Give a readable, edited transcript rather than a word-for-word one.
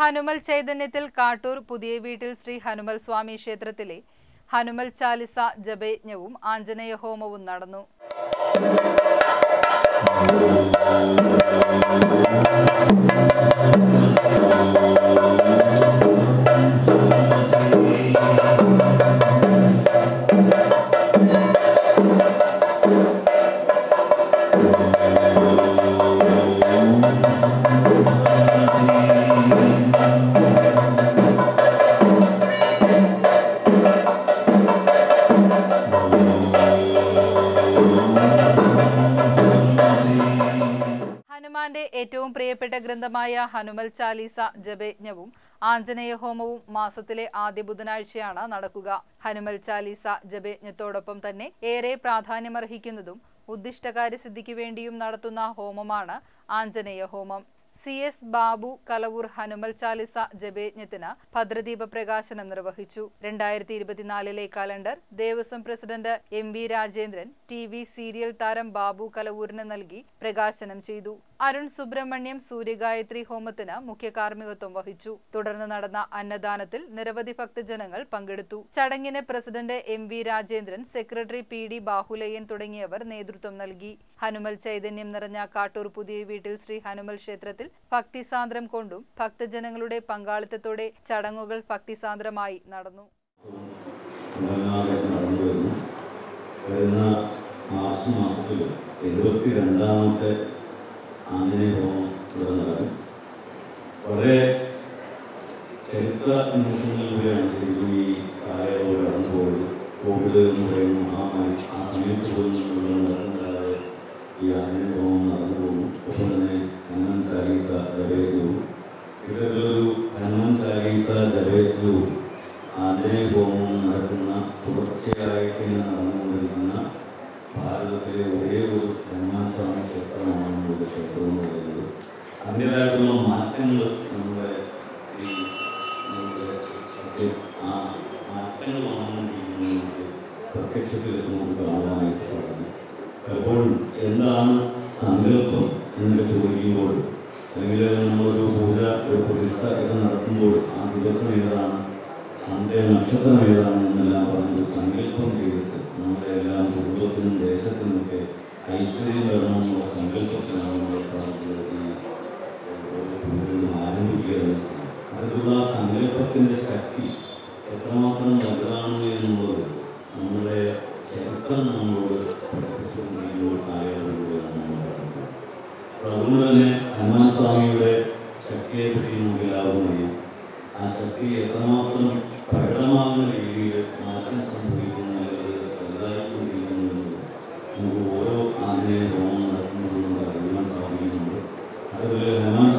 ഹനുമൽ ചൈതന്യത്തിൽ കാട്ടൂർ പുതിയ വീട്ടിൽ ശ്രീ ഹനുമൽ സ്വാമി ക്ഷേത്രത്തിലെ ഹനുമൽ ചാലിസ ജപയജ്ഞവും ആഞ്ജനേയ ഹോമവും നടന്നു. ഹനുമാന്റെ ഏറ്റവും പ്രിയപ്പെട്ട ഗ്രന്ഥമായ ഹനുമൽ ചാലീസ ജപയജ്ഞവും ആഞ്ജനേയ ഹോമവും മാസത്തിലെ ആദ്യ ബുധനാഴ്ചയാണ് നടക്കുക. ഹനുമൽ ചാലീസ ജപയജ്ഞത്തോടൊപ്പം തന്നെ ഏറെ പ്രാധാന്യമർഹിക്കുന്നതും ഉദ്ദിഷ്ടകാര്യസിദ്ധിക്ക് വേണ്ടിയും നടത്തുന്ന ഹോമമാണ് ആഞ്ജനേയ ഹോമം. CS ബാബു കലവൂർ ഹനുമൽ ചാലിസ ജപയജ്ഞത്തിന് ഭദ്രദീപ പ്രകാശനം നിർവഹിച്ചു. 2024 calendar Devaswom president MV Rajendran TV serial താരം ബാബു കലവൂരിന് നൽകി പ്രകാശനം ചെയ്തു. അരുൺ സുബ്രഹ്മണ്യം സൂര്യഗായത്രി ഹോമത്തിന് മുഖ്യ കാർമ്മികത്വം വഹിച്ചു. തുടർന്ന് നടന്ന അന്നദാനത്തിൽ നിരവധി ഭക്തജനങ്ങൾ പങ്കെടുത്തു. ചടങ്ങിന് president MV Rajendran, secretary PD ബാഹുലയ്യൻ തുടങ്ങിയവർ നേതൃത്വം നൽകി. ഹനുമൽ ചൈതന്യം നിറഞ്ഞ കാട്ടൂർ പുതിയ വീട്ടിൽ ശ്രീ ഹനുമൽ ക്ഷേത്രത്തിൽ ഭക്തിസാന്ദ്രം കൊണ്ടും ഭക്തജനങ്ങളുടെ പങ്കാളിത്തത്തോടെ ചടങ്ങുകൾ ഭക്തിസാന്ദ്രമായി നടന്നു. ആഞ്ജനേയ ഹോമം തുടങ്ങുന്നത് വളരെ ചരിത്ര നിമിഷങ്ങളിലൂടെയാണ് ശരിക്കും ഈ കാലയളവ് കടന്നു പോയത്. കോവിഡ് എന്ന് പറയുന്ന മഹാമാരി ആ സമയത്ത് പോലും നടന്നില്ലാതെ ഈ ആഞ്ജനേയ ഹോമം നടന്നു പോകുന്നു. ഒപ്പം തന്നെ ഹനുമാൻ ചാലീസ ജപയജ്ഞവും ഇത്തരത്തിലൊരു ഹനുമാൻ ചാലീസ ജപയജ്ഞവും ആഞ്ജനേയ ഹോമവും നടക്കുന്ന തുടർച്ചയായിട്ട് നടന്നുകൊണ്ടിരിക്കുന്ന ഭാരതത്തിലെ ഒരേ ഒരു ഹനുമാൻ സ്വാമി ക്ഷേത്രമാണ് നമ്മുടെ ക്ഷേത്രം എന്ന് പറയുന്നത്. അതിൻ്റേതായിട്ടുള്ള മാറ്റങ്ങൾ നമ്മുടെ ആ മാറ്റങ്ങൾ വന്നുകൊണ്ടിരിക്കുന്നത് പ്രത്യക്ഷത്തിൽ നമുക്ക് കാണാനായിട്ട് സാധിക്കും. പലപ്പോഴും എന്താണ് സങ്കല്പം എന്നൊക്കെ ചോദിക്കുമ്പോൾ, അല്ലെങ്കിൽ നമ്മളൊരു പൂജ, ഒരു പ്രതിഷ്ഠ ഒക്കെ നടത്തുമ്പോൾ ആ ദിവസം ഏതാണ്, അന്ത്യ നക്ഷത്രം ഏതാണ് എന്നെല്ലാം പറഞ്ഞൊരു സങ്കല്പം ചെയ്തിട്ട് നമ്മുടെ എല്ലാം കുടുംബത്തിനും ദേശത്തിനുമൊക്കെ ഐശ്വര്യം വരണമെന്നുള്ള സങ്കല്പത്തിനാണ് നമ്മൾ ആരംഭിക്കുക. അതിലുള്ള സങ്കല്പത്തിൻ്റെ ശക്തി എത്രമാത്രം വലുതാണ് എന്നുള്ളത് നമ്മുടെ ചരിത്രം നമ്മളോട് പഠിപ്പിച്ചുകൊണ്ടിരിക്കുന്ന ഒരു കാലയളവിലൂടെയാണ് നമ്മൾ പറയുന്നത്. അതുകൊണ്ട് തന്നെ ഹനുമാൻ സ്വാമിയുടെ ശക്തിയെ പറ്റി നമുക്ക് എല്ലാവർക്കും അറിയാം. ആ ശക്തി എത്രമാത്രം പ്രകടമാകുന്ന രീതിയിൽ മാറ്റം സംഭവിക്കുന്നത് വലുതായിക്കൊണ്ടിരിക്കുന്നത് നമുക്ക് ഓരോ ആഞ്ജനേയ ഹോമം നടത്തുന്നതിലൂടെ അറിയാൻ സാധിക്കുന്നുണ്ട്. അതുപോലെ ഹനുമാൻ